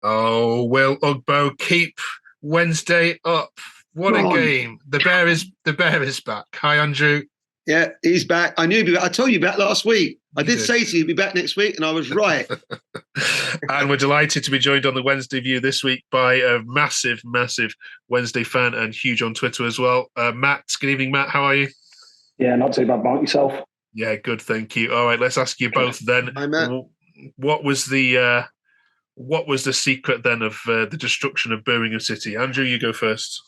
Oh, will Ugbo keep Wednesday up? What Come a on. game! The bear is back. Hi, Andrew. Yeah, he's back. I knew he'd be back. I told you back last week. I You did did. say to you he'd be back next week, and I was right. And we're delighted to be joined on the Wednesday View this week by a massive, massive Wednesday fan and huge on Twitter as well. Matt, good evening, Matt. How are you? Yeah, not too bad. About yourself? Yeah, good, thank you. All right, let's ask you both then. Hi, Matt. What was the secret then of the destruction of Birmingham City? Andrew, you go first.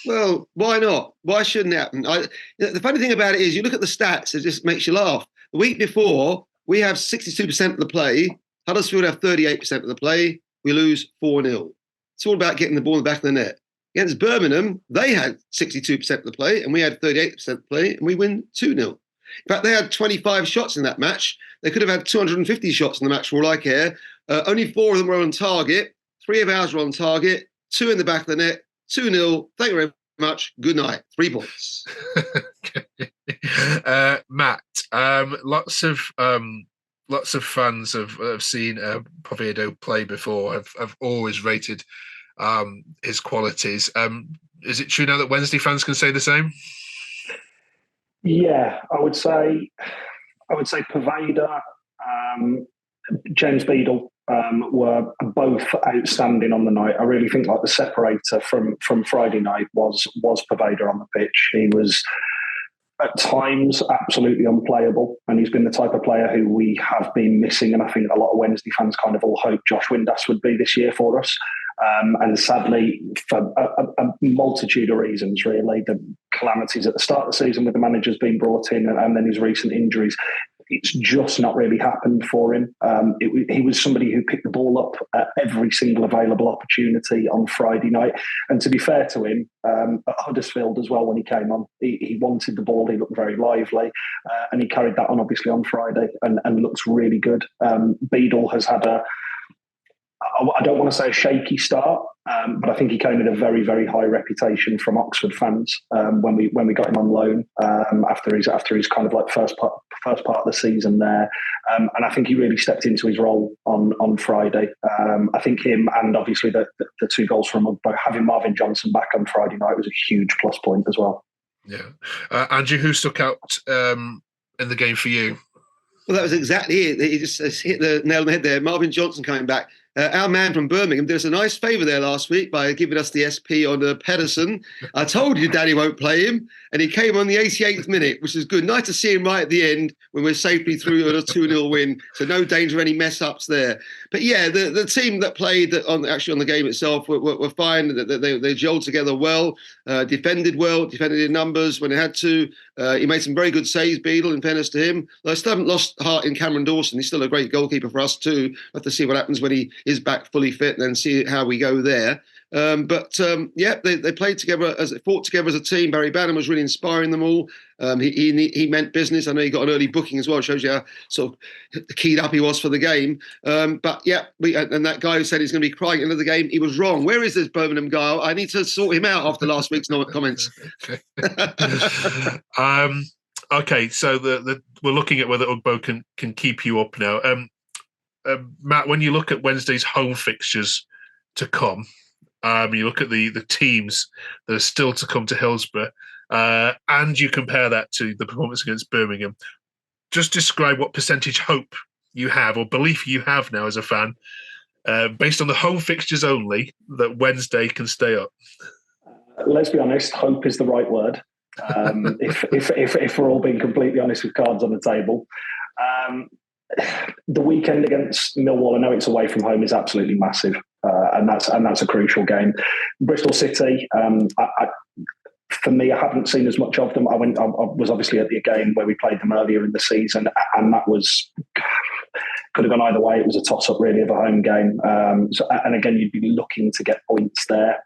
Well, why not? Why shouldn't it happen? The funny thing about it is, you look at the stats, it just makes you laugh. The week before, we have 62% of the play. Huddersfield have 38% of the play. We lose 4-0. It's all about getting the ball in the back of the net. Against Birmingham, they had 62% of the play, and we had 38% of the play, and we win 2-0. In fact, they had 25 shots in that match. They could have had 250 shots in the match for all I care. Only 4 of them were on target. 3 of ours were on target. 2 in the back of the net. 2-0. Thank you very much. Good night. 3 points. Matt, lots of fans have seen Poveda play before. Have always rated his qualities. Is it true now that Wednesday fans can say the same? Yeah, I would say Poveda, James Beadle were both outstanding on the night. I really think like the separator from Friday night was Poveda on the pitch. He was at times absolutely unplayable, and he's been the type of player who we have been missing, and I think a lot of Wednesday fans kind of all hoped Josh Windass would be this year for us. And sadly, for a multitude of reasons, really, the calamities at the start of the season with the managers being brought in, and then his recent injuries, it's just not really happened for him. He was somebody who picked the ball up at every single available opportunity on Friday night. And to be fair to him, at Huddersfield as well, when he came on, he wanted the ball, he looked very lively, and he carried that on obviously on Friday and looks really good. Beadle has had I don't want to say a shaky start, but I think he came in a very, very high reputation from Oxford fans when we got him on loan after his kind of like first part of the season there, and I think he really stepped into his role on Friday. I think him and obviously the 2 goals from Ugbo, having Marvin Johnson back on Friday night was a huge plus point as well. Yeah, Andrew, who stuck out in the game for you? Well, that was exactly it. He just hit the nail on the head there. Marvin Johnson coming back. Our man from Birmingham did us a nice favour there last week by giving us the SP on Pedersen. I told you Danny won't play him, and he came on the 88th minute, which is good. Nice to see him right at the end when we're safely through a 2-0 win, so no danger of any mess-ups there. But yeah, the team that played on the game itself were fine. They gelled together well, defended in numbers when they had to. He made some very good saves, Beadle, in fairness to him. I still haven't lost heart in Cameron Dawson. He's still a great goalkeeper for us too. We'll have to see what happens when he is back fully fit and then see how we go there. They played together, fought together as a team. Barry Bannon was really inspiring them all. He meant business. I know he got an early booking as well. It shows you how sort of keyed up he was for the game. And that guy who said he's going to be crying into the game, he was wrong. Where is this Birmingham guy? I need to sort him out after last week's comments. Okay, so we're looking at whether Ugbo can keep you up now. Matt, when you look at Wednesday's home fixtures to come, you look at the teams that are still to come to Hillsborough, and you compare that to the performance against Birmingham, just describe what percentage hope you have or belief you have now as a fan, based on the home fixtures only, that Wednesday can stay up. Let's be honest, hope is the right word. If we're all being completely honest with cards on the table. The weekend against Millwall, I know it's away from home, is absolutely massive, and that's a crucial game. Bristol City, for me, I haven't seen as much of them. I was obviously at the game where we played them earlier in the season, and that could have gone either way. It was a toss-up really of a home game. And again, you'd be looking to get points there.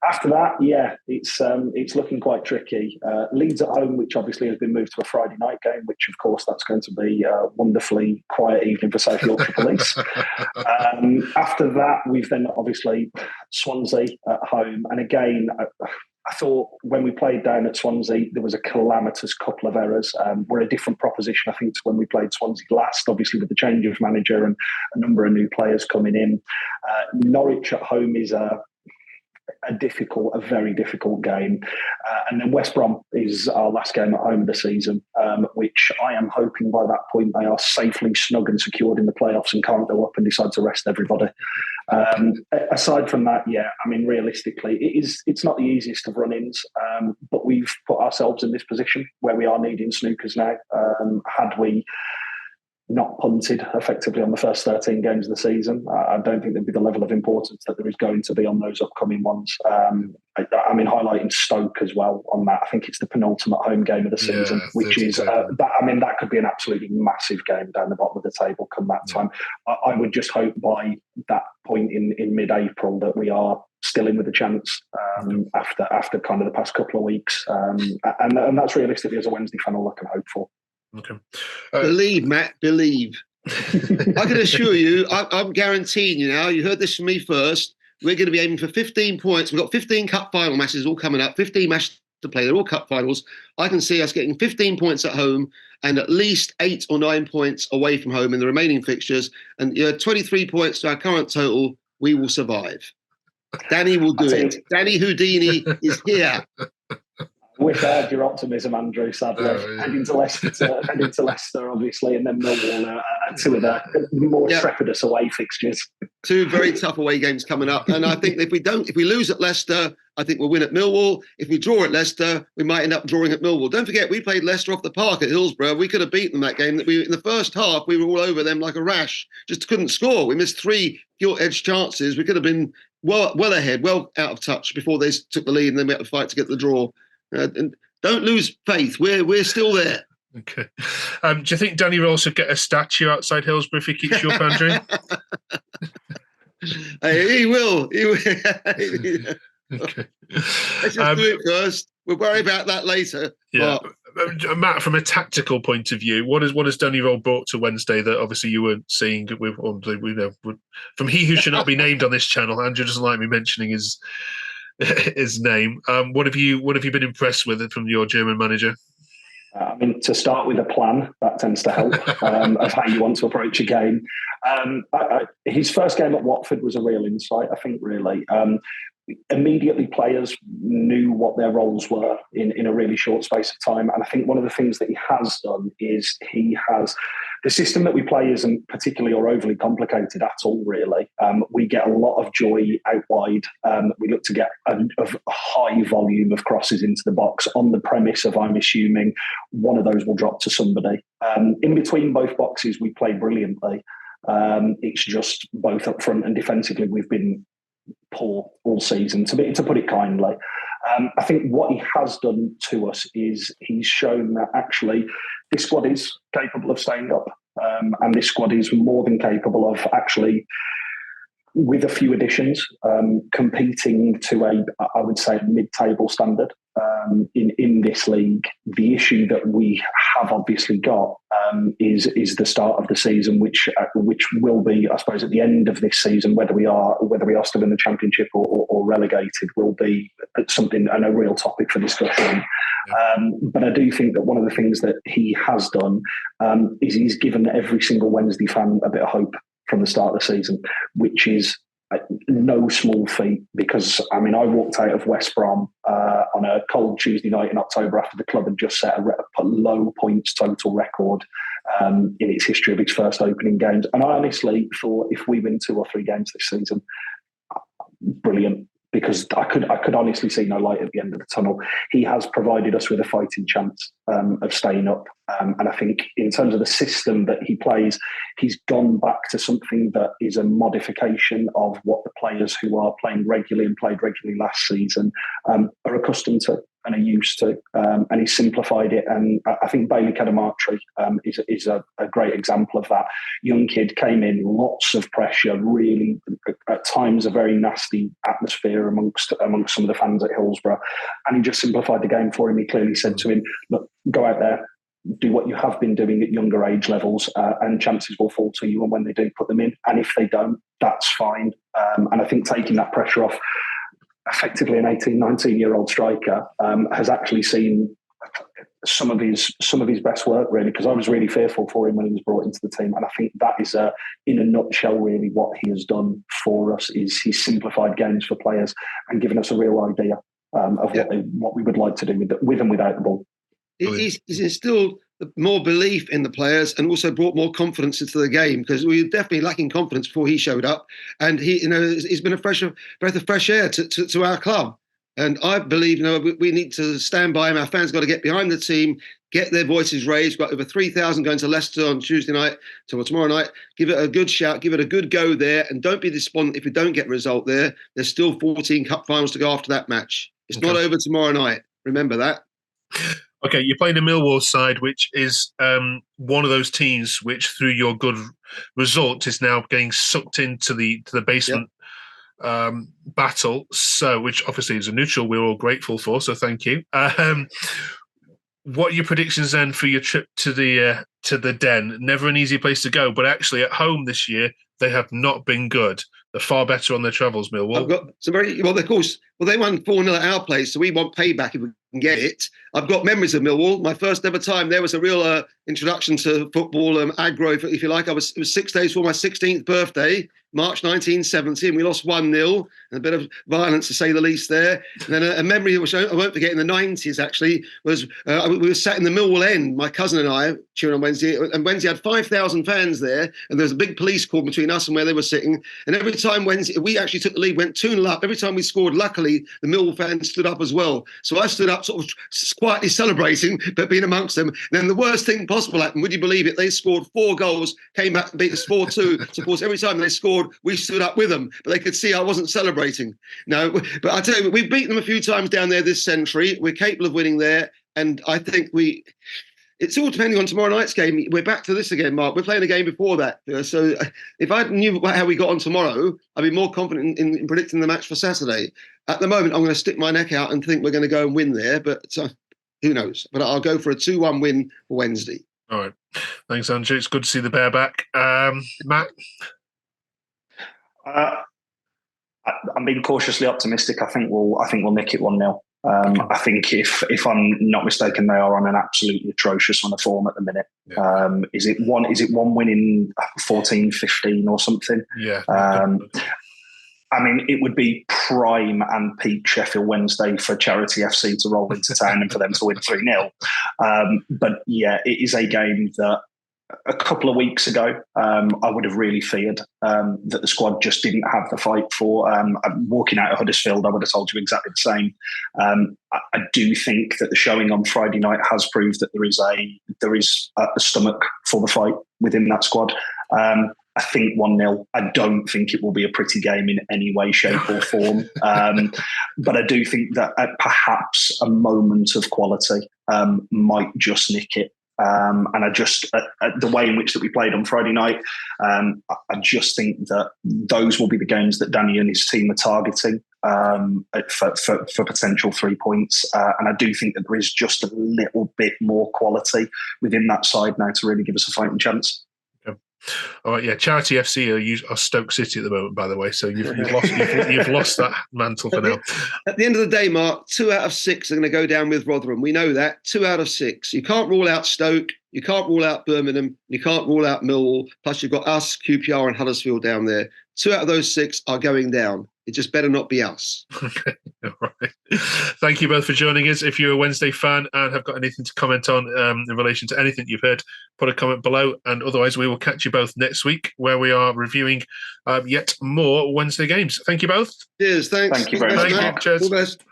After that, yeah, it's looking quite tricky. Leeds at home, which obviously has been moved to a Friday night game, which of course that's going to be a wonderfully quiet evening for South Yorkshire Police. After that, we've then obviously Swansea at home, and again, I thought when we played down at Swansea, there was a calamitous couple of errors. We're a different proposition, I think, to when we played Swansea last, obviously with the change of manager and a number of new players coming in. Norwich at home is a very difficult game. And then West Brom is our last game at home of the season, which I am hoping by that point they are safely snug and secured in the playoffs and can't go up and decide to rest everybody. Aside from that, realistically, it's not the easiest of run-ins, but we've put ourselves in this position where we are needing snookers now. Had we not punted effectively on the first 13 games of the season, I don't think there'd be the level of importance that there is going to be on those upcoming ones. Highlighting Stoke as well on that. I think it's the penultimate home game of the season, which is that could be an absolutely massive game down the bottom of the table come that time. I would just hope by that point in mid-April that we are still in with a chance after kind of the past couple of weeks, and that's realistically as a Wednesday fan all I can hope for. Okay. Believe, Matt, believe. I can assure you, I'm guaranteeing you now, you heard this from me first, we're going to be aiming for 15 points. We've got 15 cup final matches all coming up, 15 matches to play. They're all cup finals. I can see us getting 15 points at home and at least 8 or 9 points away from home in the remaining fixtures. And 23 points to our current total. We will survive. Danny will do it. Danny Houdini is here. I wish I had your optimism, Andrew, sadly. Heading to Leicester, obviously, and then Millwall, two of the more trepidous away fixtures. 2 very tough away games coming up. And I think if we lose at Leicester, I think we'll win at Millwall. If we draw at Leicester, we might end up drawing at Millwall. Don't forget, we played Leicester off the park at Hillsborough. We could have beaten them that game. In the first half, we were all over them like a rash. Just couldn't score. We missed 3 gilt-edged chances. We could have been well ahead, well out of touch before they took the lead, and then we had to fight to get the draw. And don't lose faith. We're still there. Okay. Do you think Danny Rohl should get a statue outside Hillsborough if he keeps you up, Andrew? He will. Okay. Let's just do it first. We'll worry about that later. Yeah. Matt, from a tactical point of view, what has Danny Rohl brought to Wednesday that obviously you weren't seeing from he who should not be named on this channel? Andrew doesn't like me mentioning his name. What have you been impressed with from your German manager? To start with a plan, that tends to help of how you want to approach a game. His first game at Watford was a real insight, I think, really. Immediately players knew what their roles were in a really short space of time. And I think one of the things that he has done is the system that we play isn't particularly or overly complicated at all, really. We get a lot of joy out wide. We look to get a high volume of crosses into the box on the premise of, I'm assuming, one of those will drop to somebody. In between both boxes, we play brilliantly. It's just both up front and defensively, we've been poor all season, to put it kindly. I think what he has done to us is he's shown that actually this squad is capable of staying up, and this squad is more than capable of actually, with a few additions, competing to I would say, mid-table standard in this league. The issue that we have obviously got is the start of the season, which will be, I suppose, at the end of this season, whether we are still in the Championship or relegated, will be something and a real topic for discussion. But I do think that one of the things that he has done is he's given every single Wednesday fan a bit of hope from the start of the season, which is no small feat, because I walked out of West Brom on a cold Tuesday night in October after the club had just set a low points total record in its history of its first opening games. And I honestly thought if we win 2 or 3 games this season, brilliant, because I could honestly see no light at the end of the tunnel. He has provided us with a fighting chance of staying up. And I think in terms of the system that he plays, he's gone back to something that is a modification of what the players who are playing regularly and played regularly last season are accustomed to and are used to. And he's simplified it. And I think Bailey Cadamartri is a great example of that. Young kid came in, lots of pressure, really at times a very nasty atmosphere amongst some of the fans at Hillsborough. And he just simplified the game for him. He clearly said to him, look, go out there, do what you have been doing at younger age levels, and chances will fall to you. And when they do, put them in. And if they don't, that's fine. And I think taking that pressure off, effectively an 18, 19-year-old striker, has actually seen some of his best work, really, because I was really fearful for him when he was brought into the team, and I think that is in a nutshell really what he has done for us. Is he's simplified games for players and given us a real idea of what we would like to do with and without the ball. He's instilled more belief in the players and also brought more confidence into the game, because we were definitely lacking confidence before he showed up, and he's been a breath of fresh air to our club. And I believe, we need to stand by him. Our fans got to get behind the team, get their voices raised. We've got over 3,000 going to Leicester on Tuesday night, tomorrow night. Give it a good shout, give it a good go there, and don't be despondent if we don't get a result there. There's still 14 cup finals to go after that match. It's not over tomorrow night. Remember that. Okay, you're playing the Millwall side, which is one of those teams which, through your good result, is now getting sucked into the basement. Yep. Battle, so which obviously is a neutral we're all grateful for, so thank you. What are your predictions then for your trip to the Den? Never an easy place to go, but actually at home this year they have not been good. They're far better on their travels, Millwall. I've got some of course. Well, they won 4-0 at our place, so we want payback if we can get it. I've got memories of Millwall. My first ever time there was a real introduction to football, aggro, if you like. It was 6 days before my 16th birthday, March 1970, and we lost 1-0, and a bit of violence to say the least there. And then a memory which I won't forget in the 90s actually was we were sat in the Millwall end, my cousin and I, cheering on Wednesday, and Wednesday had 5,000 fans there, and there was a big police cordon between us and where they were sitting. And every time Wednesday, we actually took the lead, went 2-0 up. Every time we scored, luckily, the Millwall fans stood up as well. So I stood up sort of quietly celebrating, but being amongst them. And then the worst thing possible happened. Would you believe it? They scored 4 goals, came back and beat us 4-2. So of course, every time they scored, we stood up with them, but they could see I wasn't celebrating. No, but I tell you, we've beaten them a few times down there this century. We're capable of winning there, and I think it's all depending on tomorrow night's game. We're back to this again, Mark. We're playing a game before that. So if I knew how we got on tomorrow, I'd be more confident in predicting the match for Saturday. At the moment, I'm going to stick my neck out and think we're going to go and win there, but who knows? But I'll go for a 2-1 win for Wednesday. All right. Thanks, Andrew. It's good to see the bear back. Matt? I'm being cautiously optimistic. I think we'll nick it 1-0. I think if I'm not mistaken, they are on an absolutely atrocious run of form at the minute. Yeah. Is it one win in 14, 15 or something? Yeah. I mean, it would be prime and peak Sheffield Wednesday for Charity FC to roll into town and for them to win 3-0. But yeah, it is a game that a couple of weeks ago, I would have really feared that the squad just didn't have the fight for. Walking out of Huddersfield, I would have told you exactly the same. I do think that the showing on Friday night has proved that there is a stomach for the fight within that squad. I think 1-0. I don't think it will be a pretty game in any way, shape or form. But I do think that perhaps a moment of quality might just nick it. And I just, the way in which that we played on Friday night, I just think that those will be the games that Danny and his team are targeting for potential 3 points. And I do think that there is just a little bit more quality within that side now to really give us a fighting chance. All right, yeah. Charity FC are Stoke City at the moment, by the way. So you've lost that mantle for now. At the end of the day, Mark, 2 out of 6 are going to go down with Rotherham. We know that. 2 out of 6. You can't rule out Stoke. You can't rule out Birmingham. You can't rule out Millwall. Plus, you've got us, QPR, and Huddersfield down there. 2 out of those 6 are going down. It just better not be us. Okay, all right. Thank you both for joining us. If you're a Wednesday fan and have got anything to comment on in relation to anything you've heard, put a comment below. And otherwise, we will catch you both next week where we are reviewing yet more Wednesday games. Thank you both. Cheers. Thanks. Thank you very much. Cheers. All the best.